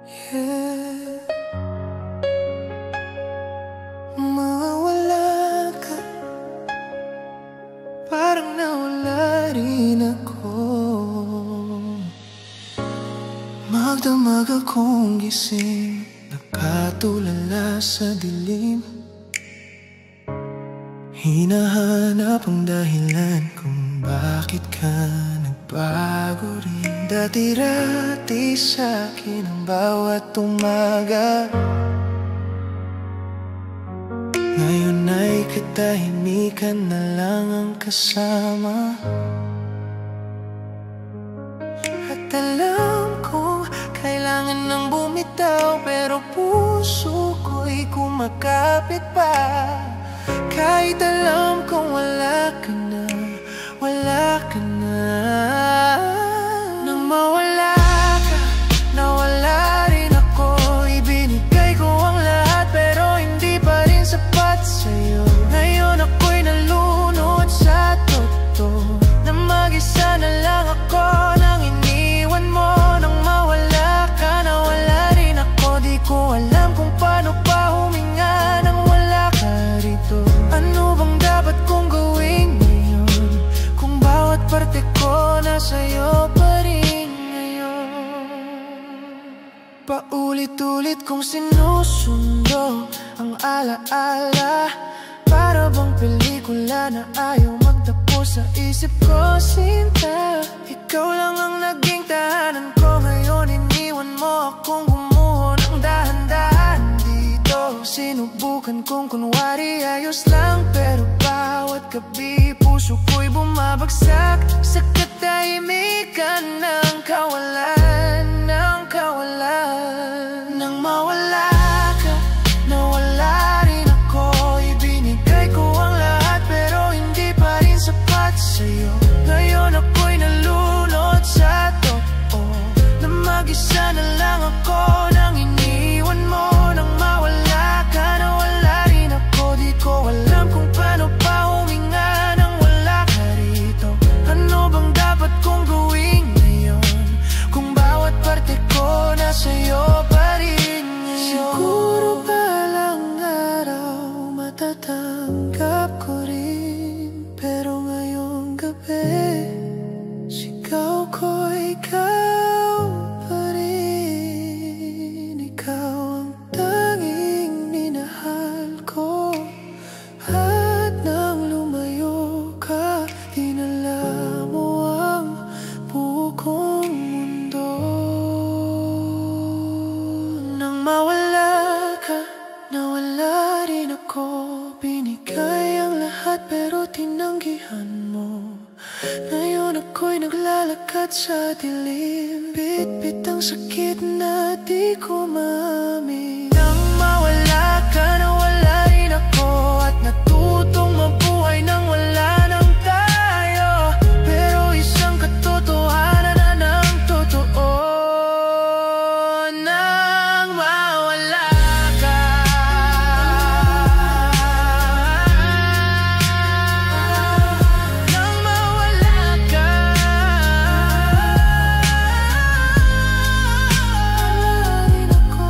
Yeah. Mawala ka, parang nawala rin ako. Magdamag akong gising, nakatulala sa dilim. Hinahanap ang dahilan kung bakit ka nagbago rin. Dati-rati sa'kin ang bawat umaga, ngayon ay katahimikan na lang ang kasama. At alam kong kailangan nang bumitaw, pero puso ko'y kumakapit pa. Kahit alam kong wala ka na, wala ka na. Nang mawala ka, nawala rin ako. Ibinigay ko ang lahat pero hindi pa rin sapat sa'yo. Ngayon ako'y nalunod sa totoo, na mag-isa na lang ako nang iniwan mo. Nang mawala ka, nawala rin ako. Di ko alam kung paano pa huminga nang wala ka rito. Ano bang dapat kong gawin ngayon, kung bawat parte ko nasa'yo pa rin ngayon? Paulit-ulit kong sinusundo ang alaala, para bang pelikula na ayaw magtapos sa isip ko. Sinta, ikaw lang ang naging tahanan ko. Ngayon iniwan mo akong gumuho ng dahan-dahan dito. Sinubukan kong kunwari ayos lang, pero bawat gabi puso ko'y bumabagsak sa katahimikan ng kawalan, ng kawalan. Nang mawala ka, nawala rin ako. Ibinigay ko ang lahat pero hindi pa rin sapat sa'yo. Ngayon ako'y nalunod sa totoo, na mag-isa na lang ako nang iniwan mo. Nang mawala ka, nawala rin ako. Di ko alam kung paano pa huminga nang wala ka rito. Ano bang dapat kong gawin ngayon, kung bawat parte ko nasa'yo pa rin ngayon? Siguro balang araw matatanggap ko rin, pero ngayong gabi sigaw ko ikaw pa rin. Ikaw ang tanging minahal ko, at nang lumayo ka, dinala mo ang buo kong mundo. Nang mawala ka, nawala rin ako. Binigay ang lahat pero tinanggihan mo. Ngayon ako'y naglalakad sa dilim, bit-bit ang sakit na di ko maamin. Nang mawala ka, nawala rin ako, at natutong mabuhay nang wala nang tayo. Pero isang katotohanan na ng totoo, nang mawala ka. Nang mawala ka, nawala rin ako.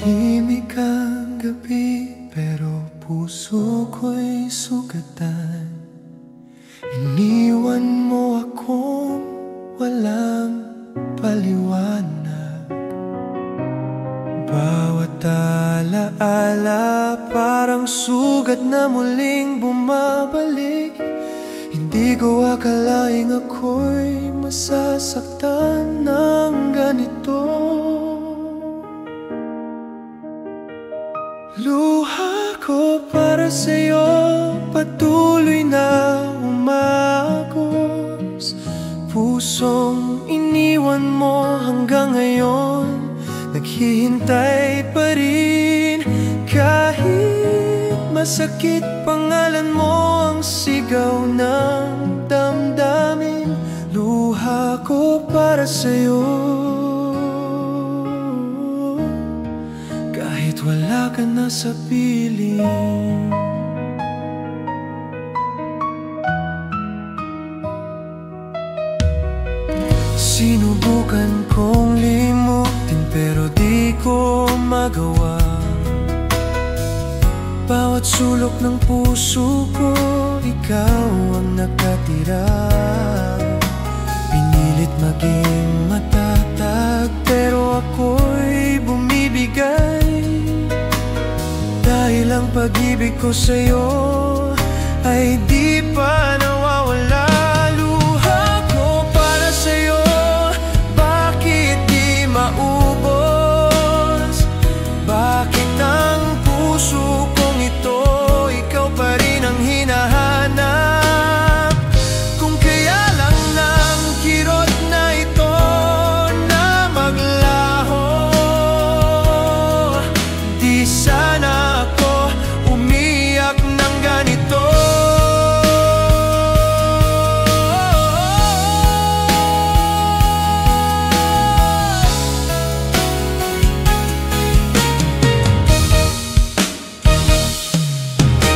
Tahimik ang gabi pero puso ko'y sugatan. Iniwan mo akong walang paliwanag. Bawat alaala parang sugat na muling bumabalik. Hindi ko akalaing ako'y masasaktan ng ganito. Luha ko para sa'yo, patuloy na umagos. Pusong iniwan iniwan mo hanggang ngayon, naghihintay pa rin. Kahit masakit, pangalan mo ang sigaw ng damdamin. Luha ko para sa'yo, kahit wala ka na sa piling. Sinubukan kong limutin pero di ko magawa. Bawat sulok ng puso ko, ikaw ang nakatira. Pinilit maging matatag pero ako'y bumibigay. Dahil ang pag-ibig ko sa'yo ay di pa nawawala. Luha ko para sa'yo, bakit di maubos? Bakit ang puso kong ito, ikaw pa rin ang hinahanap? Kung kaya lang ng kirot na ito na maglaho, di sana ako umiyak ng ganito.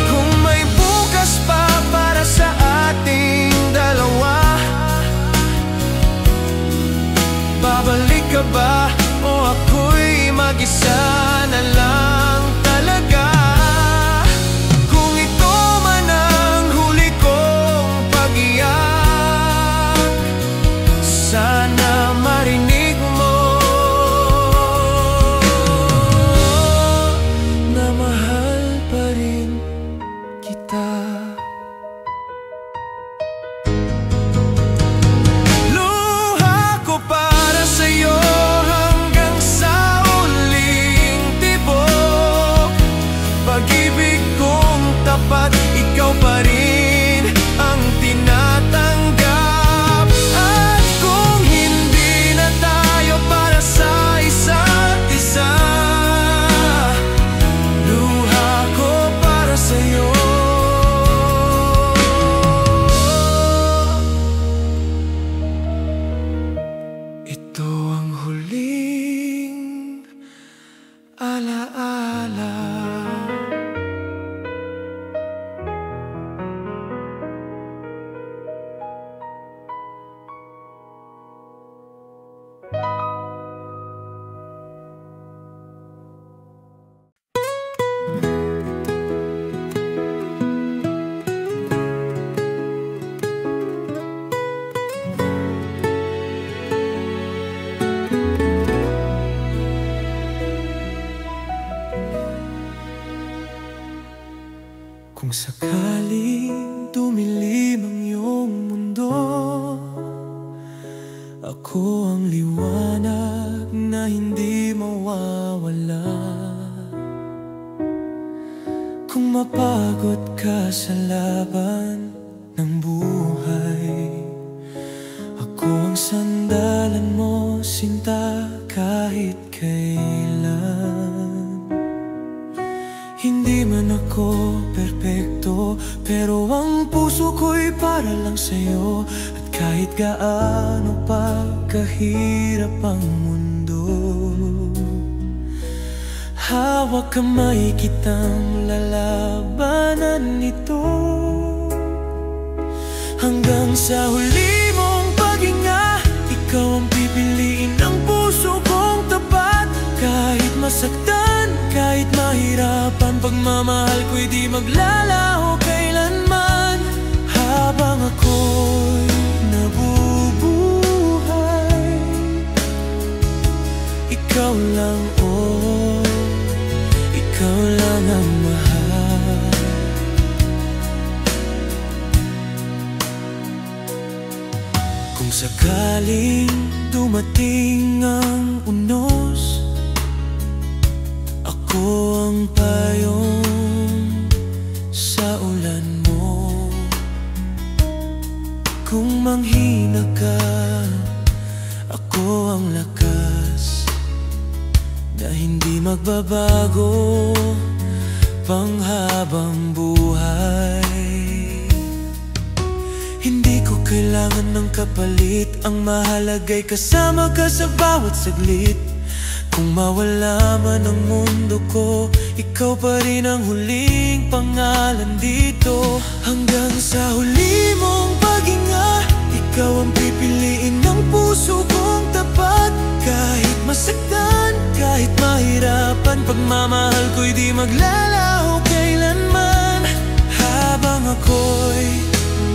Kung may bukas pa para sa ating dalawa, babalik ka ba o ako'y mag-isa na lang talaga? Kung ito man ang huli kong pag-iyak, sana marinig mo na mahal pa rin kita. Luha ko para sa'yo hanggang sa uling tibok. Pag-ibig kong tapat, ikaw pa rin ang tinatanggap. At kung hindi na tayo para sa isa't isa, luha ko para sa'yo. Ito ang huling alaala. Kung sakaling dumilim ang iyong mundo, ako ang liwanag na hindi mawawala. Kung mapagod ka sa laban ng buhay, ako ang sandalan mo, sinta, kahit kailan. Hindi man ako perpekto, pero ang puso ko'y para lang sa'yo. At kahit gaano pa kahirap ang mundo, hawak kamay kitang lalabanan ito. Hanggang sa huli mong paghinga, ikaw ang pipiliin ng puso kong tapat. Kahit masaktan, kahit mahirapan, pagmamahal ko'y di maglalaho kailanman. Habang ako'y nabubuhay, ikaw lang, oh, ikaw lang ang mahal. Kung sakaling dumating ang unos, ako ang payong sa ulan mo. Kung manghina ka, ako pagbabago, panghabang buhay. Hindi ko kailangan ng kapalit, ang mahalaga'y kasama ka sa bawat saglit. Kung mawala man ang mundo ko, ikaw pa rin ang huling pangalan dito. Hanggang sa huli mong paghinga, ikaw ang pipiliin ng puso kong tapat. Kahit masaktan, kahit mahirapan, pagmamahal ko'y di maglalaho kailanman. Habang ako'y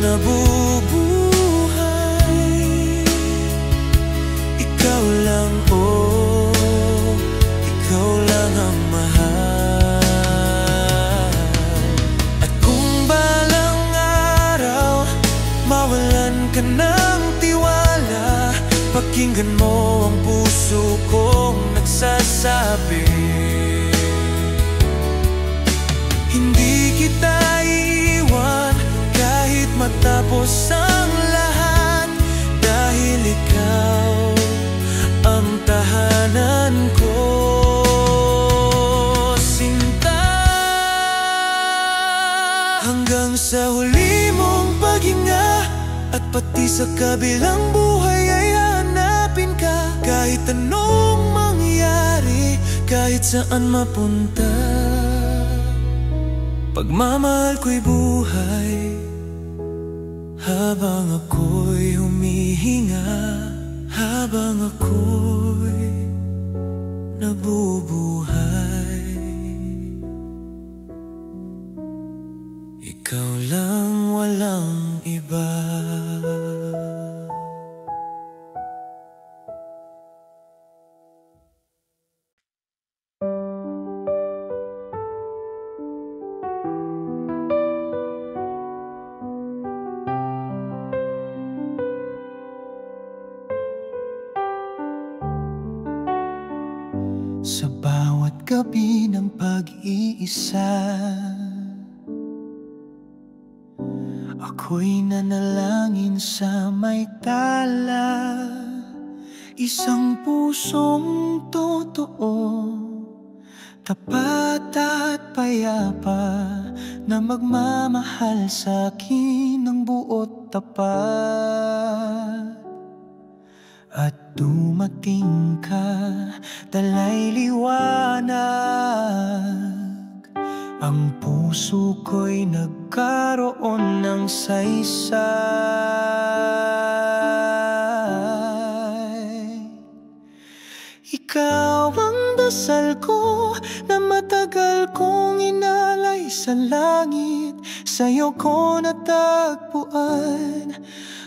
nabubuhay, ikaw lang, oh, ikaw lang ang mahal. At kung balang araw mawalan ka ng tiwala, pakinggan mo ang puso kong nagsasabi, hindi kita iiwan kahit matapos ang lahat. Dahil ikaw ang tahanan ko, sinta. Hanggang sa huli mong paghinga, at pati sa kabilang buhay ay hanapin ka. Kahit anong mangyari, kahit saan mapunta, pagmamahal ko'y buhay. Habang ako'y humihinga, habang ako'y nabubuhay, ikaw lang, walang iba. Sa bawat gabi ng pag-iisa, ako'y nanalangin sa may tala. Isang pusong totoo, tapat at payapa, na magmamahal sa'kin ng buot tapat. At dumating ka, dala'y liwanag, ang puso ko'y nagkaroon ng saysay. Ikaw ang dasal ko na matagal kong inalay sa langit. Sa'yo ko natagpuan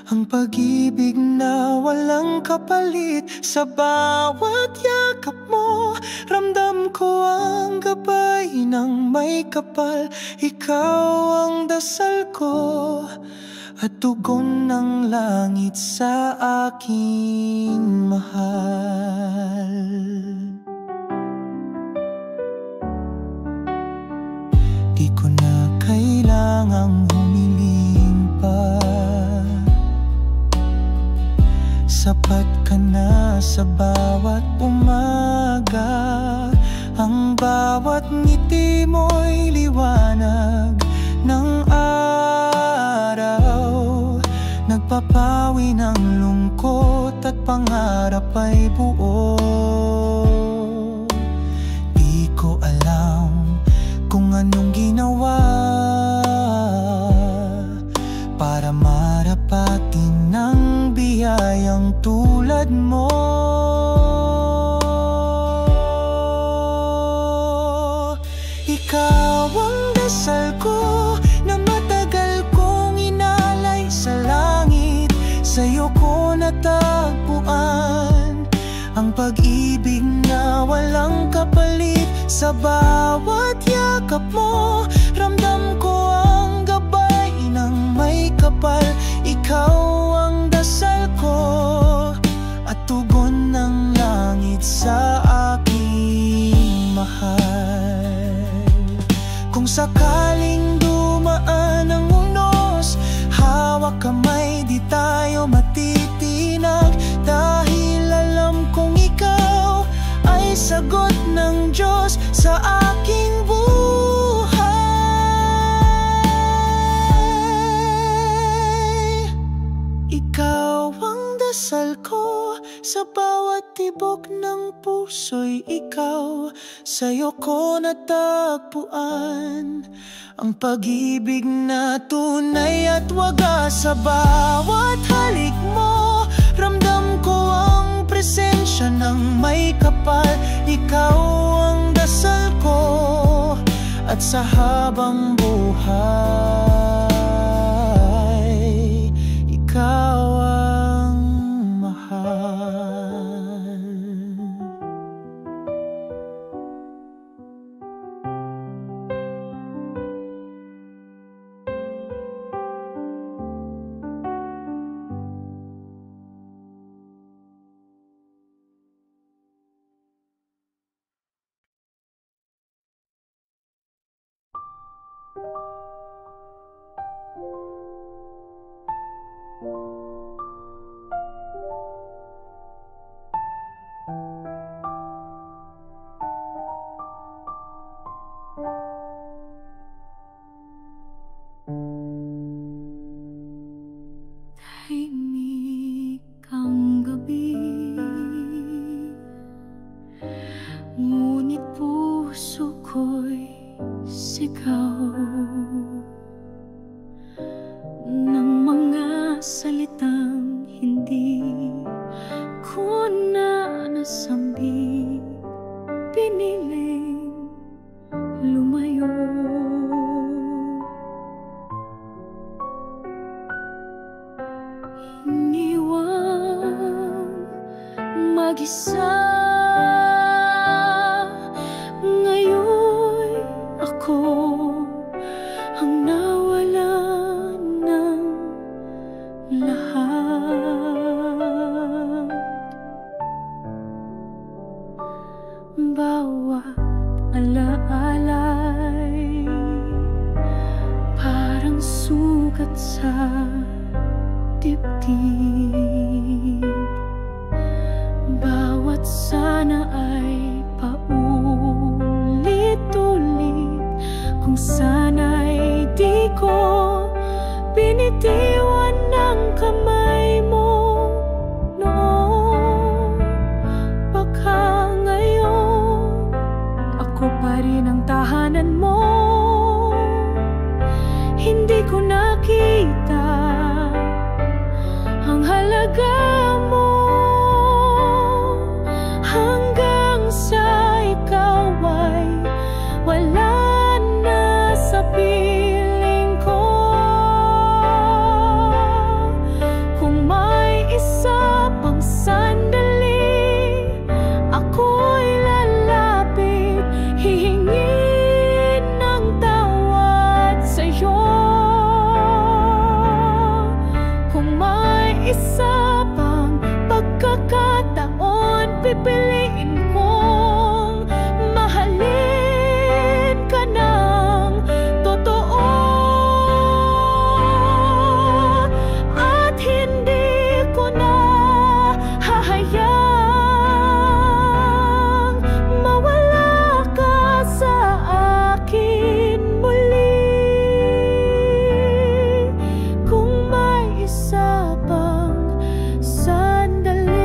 ang pag-ibig na walang kapalit. Sa bawat yakap mo, ramdam ko ang gabay ng may kapal. Ikaw ang dasal ko at tugon ng langit sa aking mahal. Di ko na kailangang humiling pa, sapat ka na sa bawat umaga. Ang bawat ngiti mo'y liwanag ng araw, nagpapawi ng lungkot at pangarap ay buo. Di ko alam kung anong ginawa para marapatin ng biyayang tulad mo. Ikaw ang dasal ko na matagal kong inalay sa langit. Sa'yo ko natagpuan ang pag-ibig na walang kapalit. Sa bawat yakap mo, ramdam ko ang gabay ng may kapal. Ikaw ang dasal ko at tugon ng langit sa aking mahal. Kung sakaling dumaan ang unos, hawak kamay, di tayo matitinag. Dahil alam kong ikaw ay sagot ng Diyos. sa aking buhay. Ikaw ang dasal ko, sa bawat tibok ng puso'y ikaw. Sa'yo ko natagpuan ang pag-ibig na tunay at wagas. Sa bawat halik mo, ramdam ko ang presensya ng may kapal. Ikaw ang dasal ko, at sa habang buhay, ikaw ang mahal. Tahimik ang gabi, ngunit puso ko'y sigaw ng mga salitang hindi ko na nasambi. Piniling lumayo, iniwang mag-isa. Ngayon ako ang nawalan ng lahat. Bawat alaalay parang sugat sa dibdib. Bawat sana ay paulit-ulit, kung sana'y di ko binitiwan ng kamay mo noon. Baka ngayon ako pa rin ang tahanan mo. Hindi ko nakita ang halaga mo hanggang sa ikaw ay wala na sa piling ko. Kung may isa pang sandali, ako'y lalapit, hihingin ng tawad sa'yo. Kung may isa pang pagkakataon, pipiliin kong mahalin ka ng totoo. At hindi ko na hahayang mawala ka sa akin muli. Kung may isa pang sandali,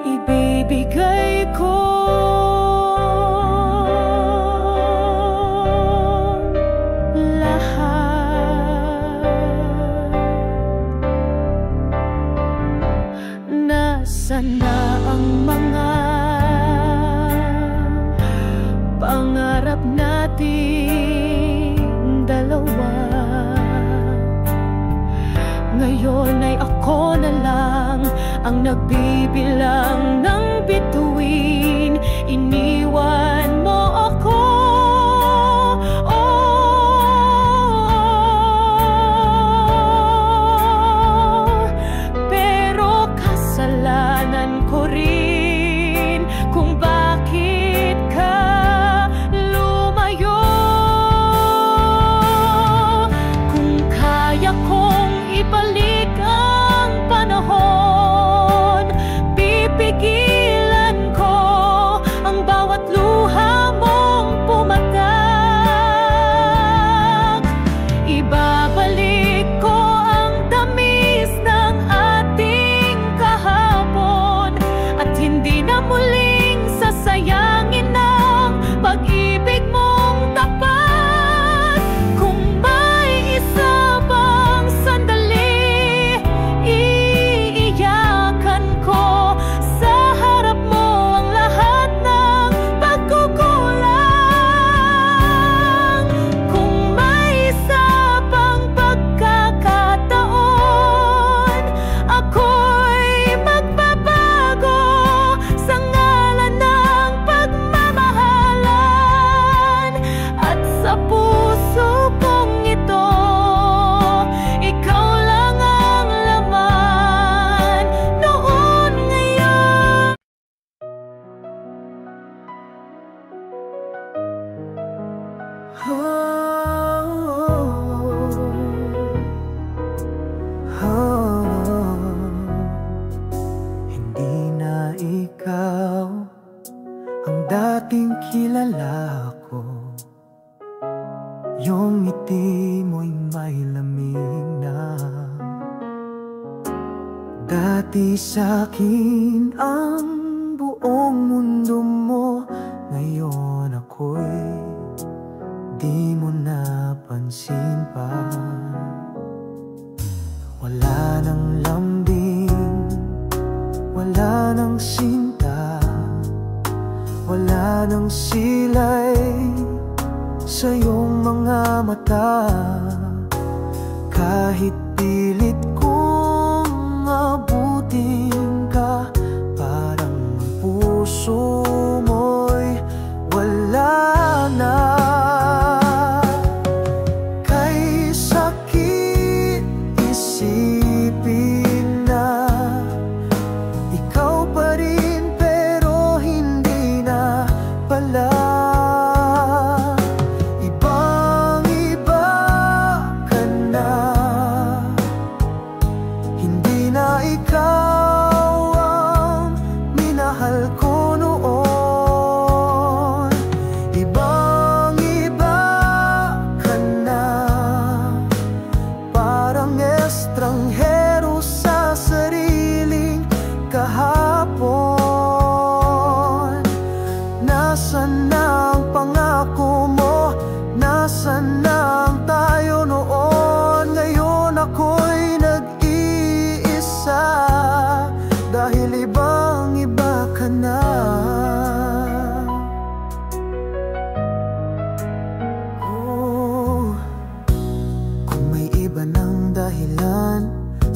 ibibigay ko lahat. Nasaan na ang mga pangarap nating dalawa? Ngayon ay ako na lang ang nagbibilang ng bituin. Iniwan mo ako, pero kasalanan ko rin kung bakit ka lumayo. Kung kaya kong ibalik ang panahon, Ang ngiti mo'y may lamig na. Dati sa'kin ang buong mundo mo, ngayon ako'y di mo napansin pa. Wala nang lambing, wala nang sinta, wala nang silay sa iyong mga mata. Kahit pilit kong abutin ka, parang puso mo'y wala na. Kay sakit isipin na ikaw pa rin, pero hindi na pala.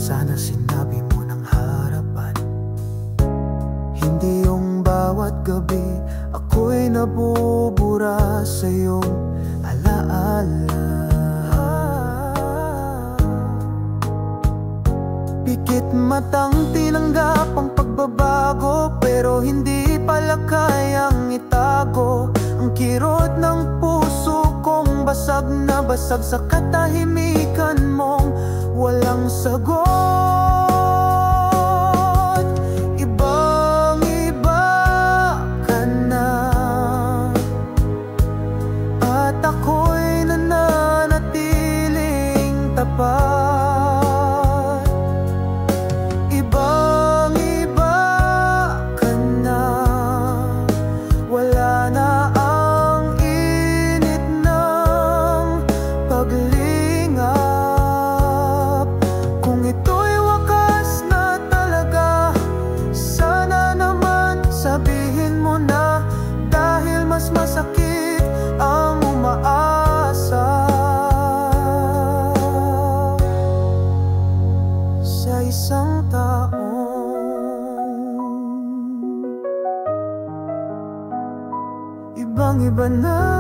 Sana sinabi mo ng harapan, hindi yung bawat gabi ako'y nabubura sa iyong alaala. Pikit matang tinanggap ang pagbabago, pero hindi pala kayang itago ang kirot ng puso kong basag na basag sa katahimikan mong walang sagot. Ibang-iba ka na, at ako'y nananatiling tapat. Ibang-iba ka na, wala na ang init ng paglingap. Ito'y wakas na talaga, sana naman sabihin mo na, dahil mas masakit ang umaasa sa isang taong ibang-iba na.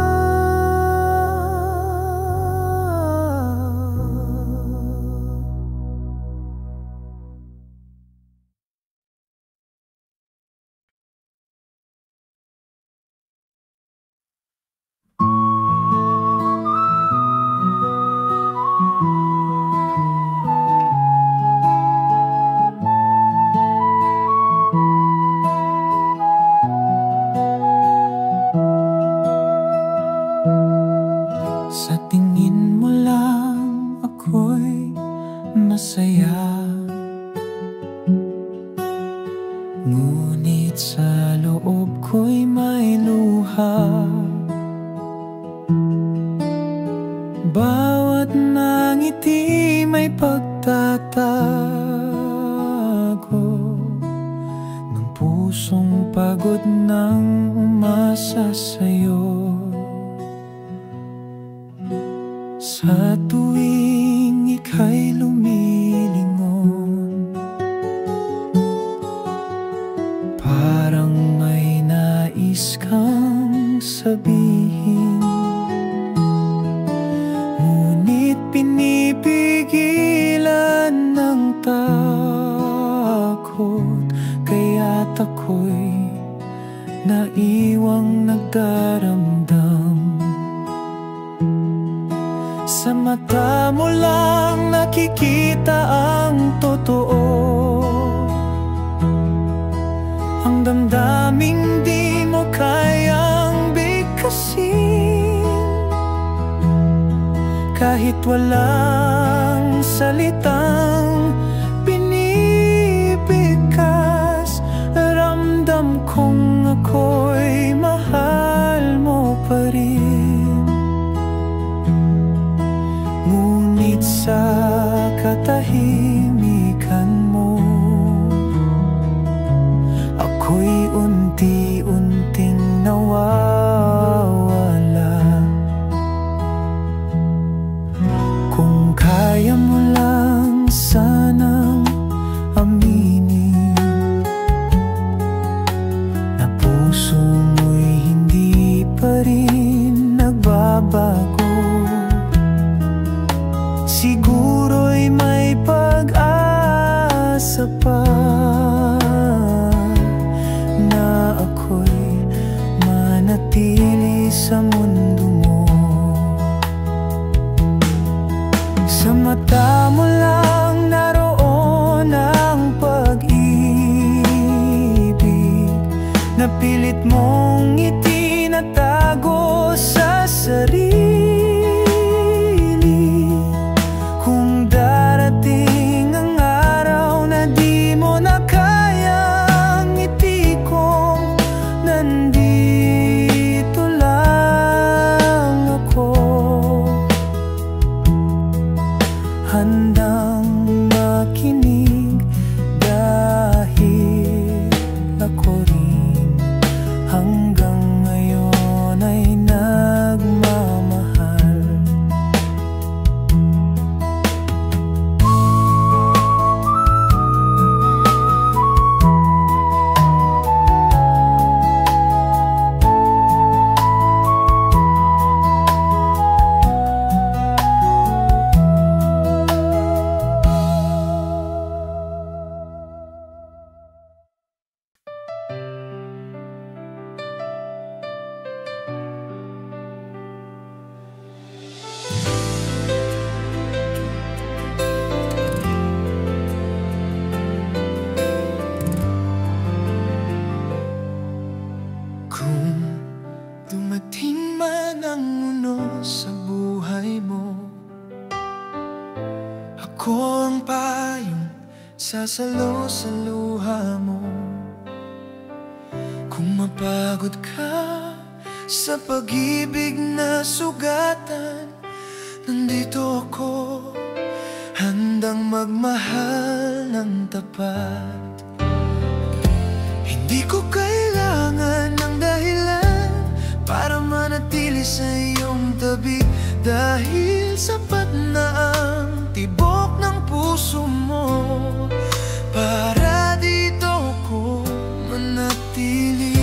Sa tingin mo lang ako'y masaya, ngunit sa loob ko'y may luha. Bawat ngiti may pagtatago ng pusong pagod ng umasa sa'yo. Sa tuwing ika'y lumilingon, parang may nais kang sabihin, ngunit pinipigilan ng takot. Kaya't ako'y naiwang nagdaramdam. Sa mata mo lang nakikita ang totoo, ang damdaming di mo kayang bigkasin. kahit walang salitang binibigkas. Ramdam kong ako'y mahal mo pa rin. Ngunit sa katahimikan mo, ako'y unti-unting nawawala. Kung kaya mo lang sanang aminin na puso mo'y hindi pa rin nagbabago, siguro'y may pag-asa pa na ako'y manatili sa mundo mo. Sa mata mo lang naroon ang pag-ibig na pilit mong itinatago sa sarili. Kung darating ang araw na di mo na kayang itikong, nandito lang ako, handang makinig dahil ako rin hanggang ngayon ay nagmamahal. Kung dumating man ang uno sa buhay mo, ako ang payong sasalo sa luha mo. Kung mapagod ka sa pag-ibig na sugatan, nandito ako, handang magmahal ng tapat. Hindi ko kailangan ng dahilan para manatili sa iyong tabi, dahil sapat na ang tibok ng puso mo para dito ko manatili.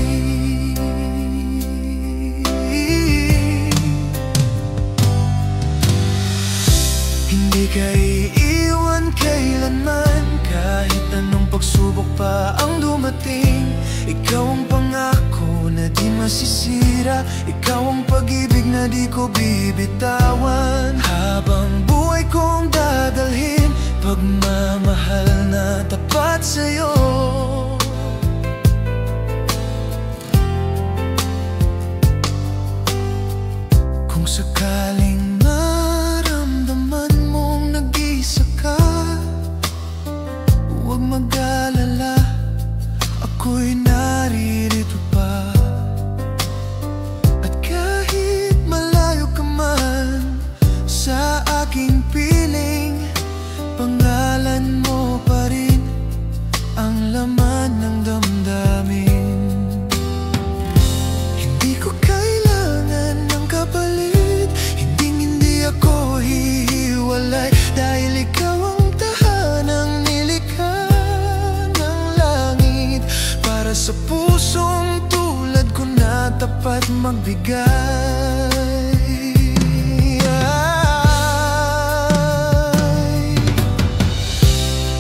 Hindi ka iiwan kailanman, kahit anong pagsubok pa ang dumating. Ikaw ang pangako na di masisira, ikaw ang pag-ibig na di ko bibitawan. Habang buhay kong dadalhin, pagmamahal na tapat sa'yo. Kung sakaling maramdaman mong nag-isa ka, huwag mag-alala, ako'y naririto pa. At kahit malayo ka man sa aking piling, pangalan mo pa rin ang laman ng damdamin. Hindi ko kailangan ng kapalit, hindi ako hihiwalay, dahil ikaw ang tahanang nilikha ng langit para sa pusong tulad ko na tapat magbigay.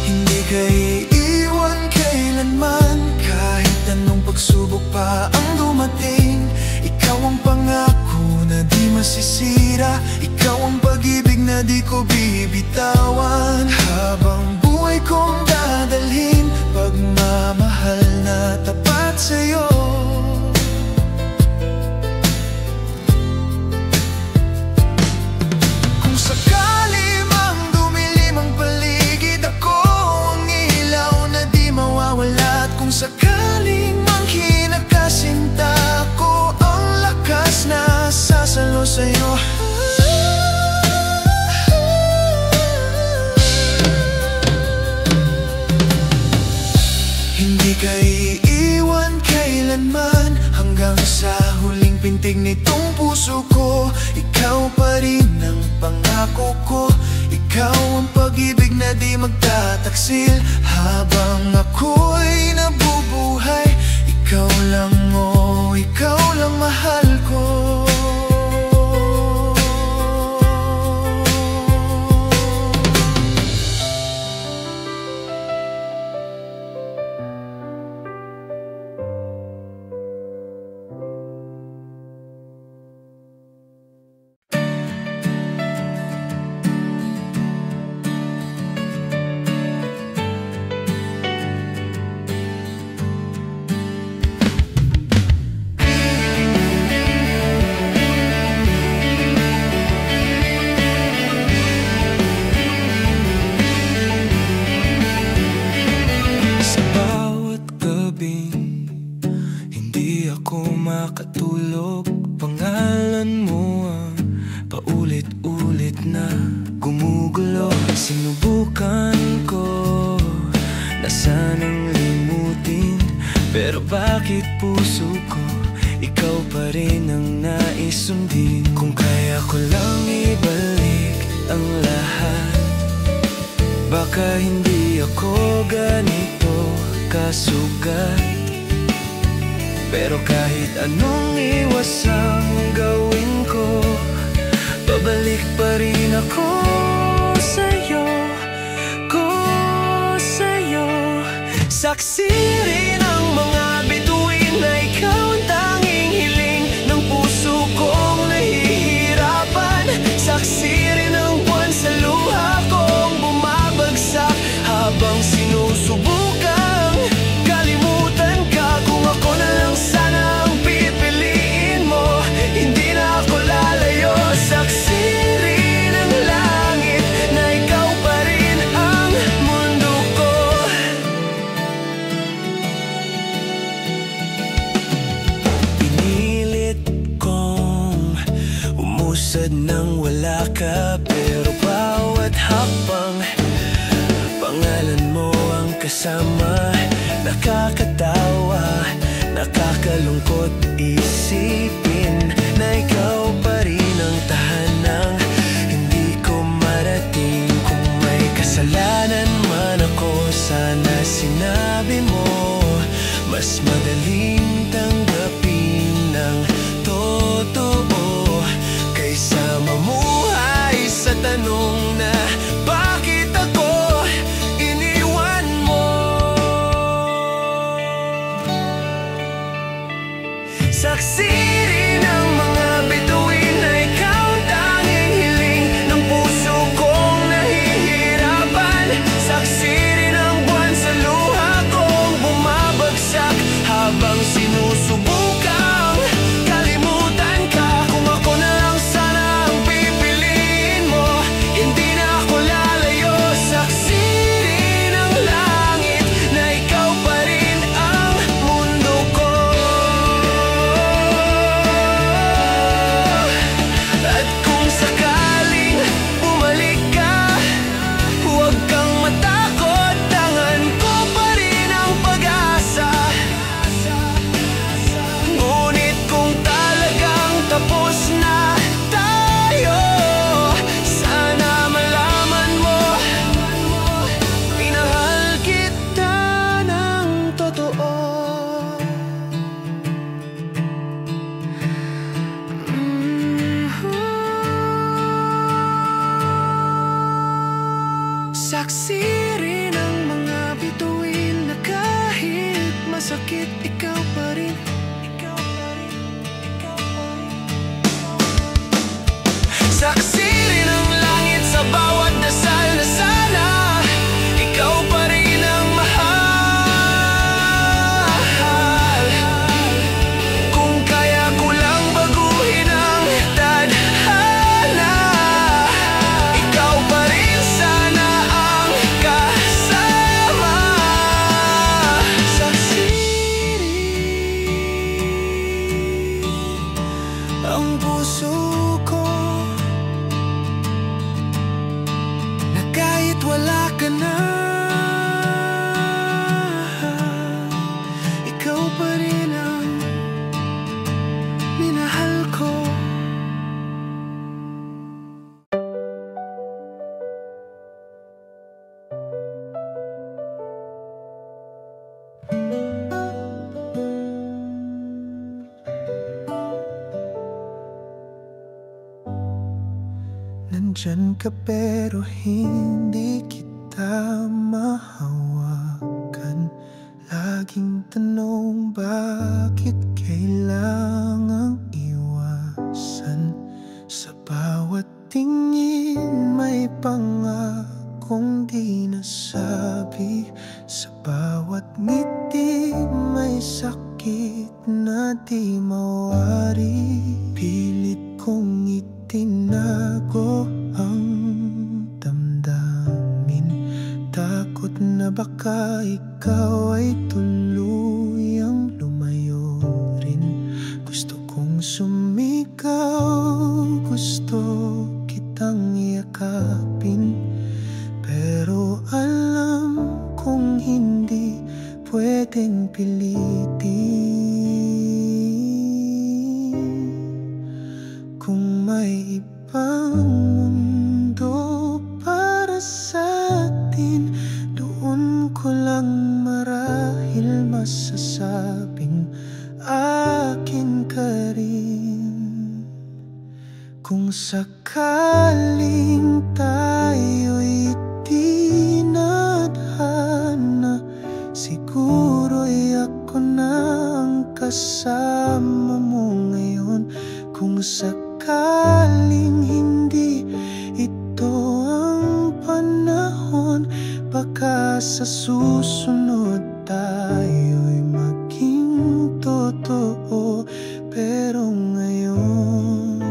Hindi ka iiwan kailanman, kahit anong pagsubok pa ang dumating. Ikaw ang pangako na di masisira, ikaw ang pag-ibig na di ko bibitawan. Habang buhay kong dadalhin, pagmamahal na tapat sa'yo. Kung sa ko. Ikaw ang pag-ibig na di magtataksil. Habang ako'y nabubuhay, ikaw lang, oh, ikaw lang mahal ko. Makatulog, pangalan mo ang paulit-ulit na gumugulo. Sinubukan ko na sanang limutin, pero bakit puso ko ikaw pa rin ang nais sundin? Kung kaya ko lang ibalik ang lahat, baka hindi ako ganito kasugat. Pero kahit anong iwas ang gawin ko, babalik pa rin ako sa'yo, saksi rin ang mga bituin na ikaw ang tanging hiling ng puso kong nahihirapan. Saksi rin ang buwan sa luha kong bumabagsak habang sinusubukang kalimutan ka. Kung ako na lang sana ang pipiliin mo, hindi na ako lalayo. Saksi rin ang langit na ikaw pa rin ang mundo ko. Pinilit kong umusad nang wala ka, pero bawat hakbang pangalan mo ang kasama. Nakakatawa, nakakalungkot isipin na ikaw pa rin ang tahanang hindi ko marating. Kung may kasalanan man ako, sana sinabi mo. Mas madaling tanggapin ng totoo kaysa mamuhay sa tanong na bakit ako iniwan mo. Saksi rin ang mga bituin na ikaw ang tanging hiling ng puso kong nahihirapan. Saksi rin ang buwan sa luha kong bumabagsak habang sinusubukang kalimutan ka. Kung ako na lang sana ang pipiliin mo, hindi na ako lalayo. Saksi rin ang langit na ikaw pa rin ang mundo ko. At kung sakaling bumalik ka, huwag kang matakot, tangan ko pa rin ang pag-asa. Ngunit kung talagang tapos na tayo, sana malaman mo, minahal kita ng totoo. Saksi rin ang mga bituin na kahit masakit, ikaw pa rin, ikaw pa rin, ikaw pa rin. Saksi rin ang langit sa bawat dasal na sana ikaw pa rin ang mahal. Kung kaya ko lang baguhin ang tadhana, ikaw pa rin sana ang kasama. Saksi rin ang puso ko na kahit wala ka na, ikaw pa rin ang minahal ko. nandyan ka pero hindi kita mahawakan. Laging tanong bakit kailangang iwasan. Sa bawat tingin may pangakong di nasabi. Sa bawat ngiti may sakit na di mawari. Pilit kong itinago ang damdamin. Takot na baka ikaw ay tuluyang lumayo rin. Gusto kong sumigaw, gusto kitang yakapin, pero alam kong hindi pwedeng pilitin. Kung may ibang mundo para sa atin, doon ko lang marahil masasabing akin ka rin. Kung sakaling tayo'y di nadhana, siguro'y ako na ang kasama mo ngayon. Kung sakaling hindi ito ang panahon, baka sa susunod tayo'y maging totoo. Pero ngayon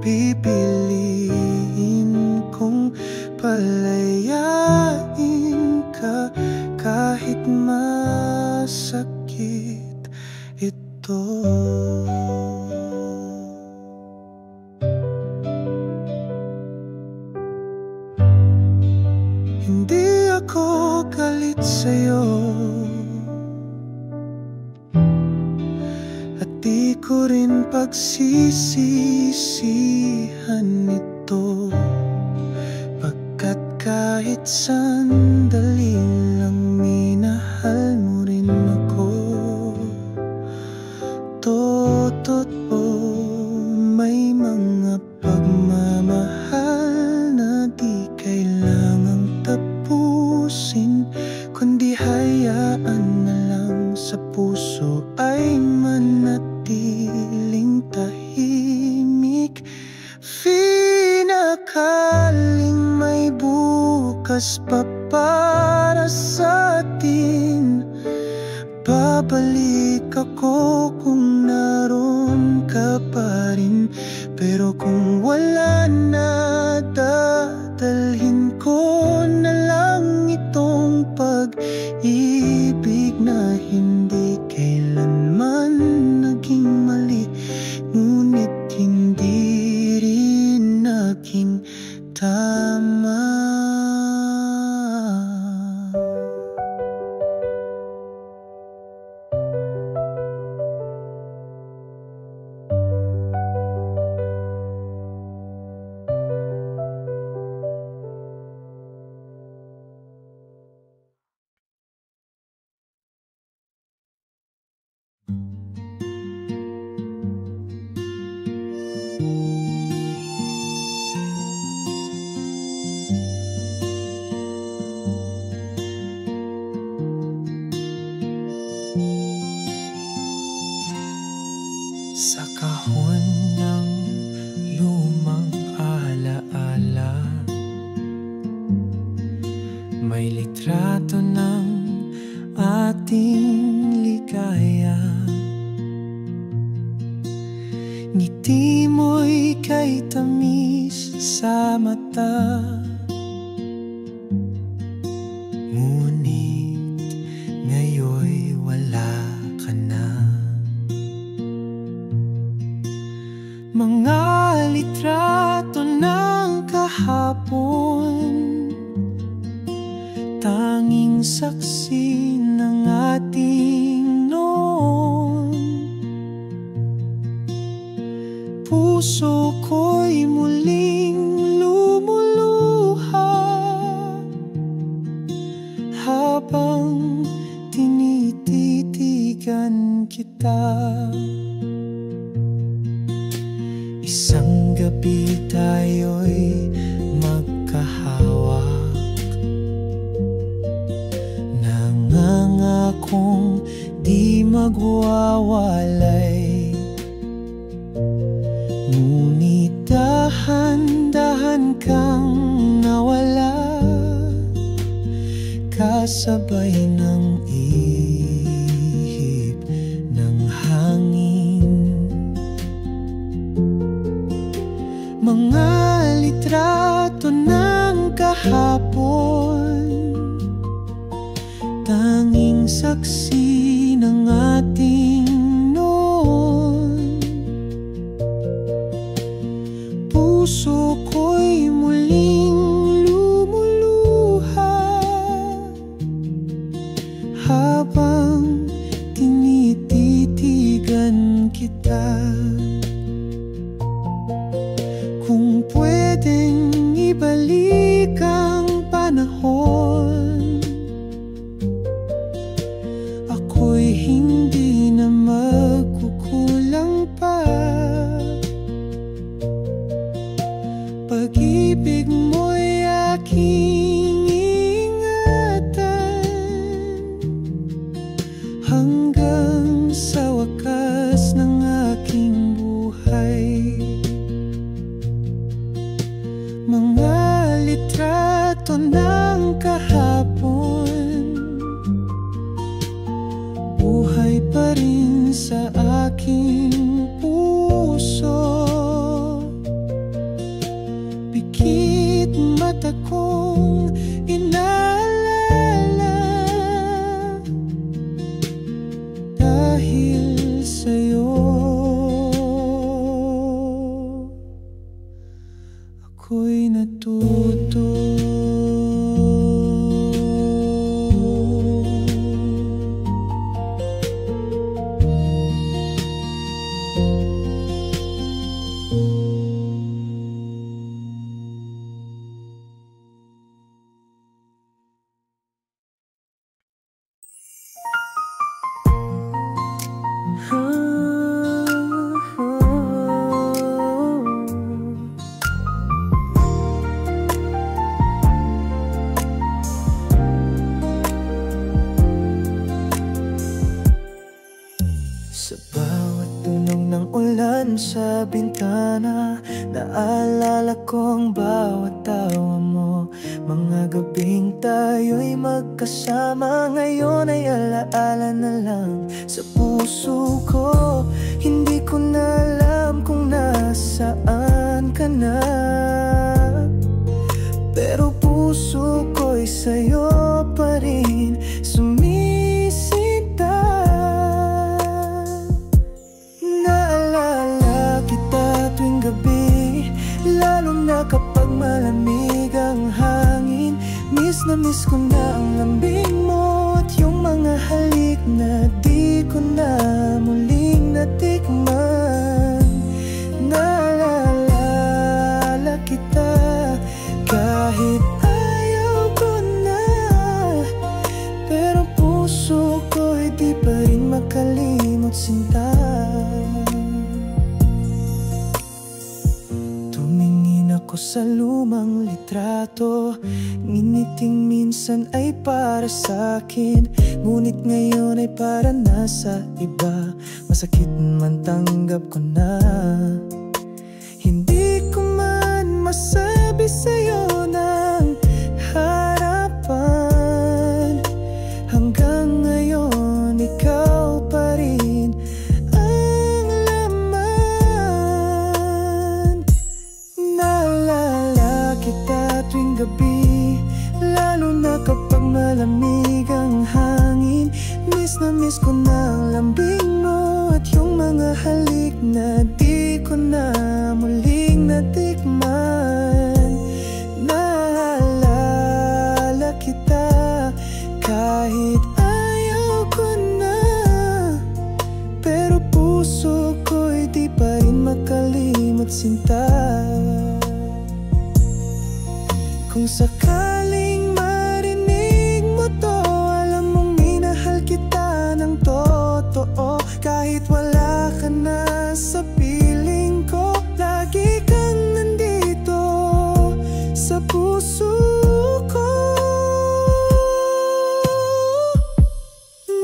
pipiliin kong palayain ka kahit masakit ito. Hindi ako galit sa'yo at di ko rin pagsisisihan ito, pagkat kahit sandali lang minahal mo rin ako. Totoo, may mga pagmamahal na di kailangang tapusin, kundi hayaan na lang sa puso ay manatiling tahimik. Pinakaling may bukas pa para sa atin. Babalik ako kung naroon ka pa rin, pero kung wala na, dadalhin ko na lang itong pag-ibig na hindi kailanman naging mali, ngunit hindi rin naging tama. Sa kahon ng lumang alaala, may litrato ng ating ligaya. Ngiti mo'y kay tamis sa mata, ngunit ngayon'y wala ka na. Mga litrato ng kahapon, tanging saksi ng ating noon. Puso ko'y muling lumuluha habang tinititigan kita. Isang gabi tayo'y kasabay ng ihip ng hangin. Mga litrato ng kahapon, tanging saksi ng ating noon. Puso ko'y muling lumuluha habang tinititigan kita. Kung pwedeng ibalik ang panahon, ako'y hindi na magkukulang pa. Pag-ibig mo'y aking ingatan hanggang sa wakas ng aking buhay. Mga litrato ng kahapon, buhay pa rin sa aking puso. Pikit mata kong inaalala dahil sa'yo. Ako'y natuto. Sa bawat tunog ng ulan sa bintana, naalala ko ang bawat tawa mo. Mga gabing tayo'y magkasama, ngayon ay alaala na lang sa puso ko. Hindi ko na alam kung nasaan ka na, pero puso ko'y sa'yo pa rin sumisita. Naalala kita tuwing gabi, lalo na kapag malamig ang hangin. Miss na miss ko na ang lambing mo at yung mga halik na di ko na muling natikman. Naalala kita kahit ayaw ko na, pero puso ko'y di pa rin makalimot sinta. Tumingin ako sa lumang litrato, nginiting minsan ay para sa'kin, ngunit ngayon ay para nasa iba. Masakit man tanggap ko na, hindi ko man masabi sa'yo ng harapan. Hanggang ngayon ikaw pa rin ang laman. Naalala kita tuwing gabi, lalo na kapag malamig ang hangin. Miss na miss ko na ang lambing mo at yung mga halik na di ko na muling natikman. Naalala kita kahit ayaw ko na, pero puso ko'y di pa rin makalimot sinta. Kung sakaling marinig mo to, alam mong minahal kita ng totoo. Kahit wala ka na sa piling ko, lagi kang nandito sa puso ko.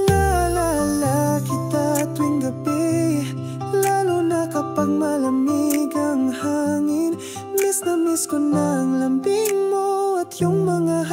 Naalala kita tuwing gabi, lalo na kapag malamig ang hangin. Miss na miss ko na ang lambing mo at yung mga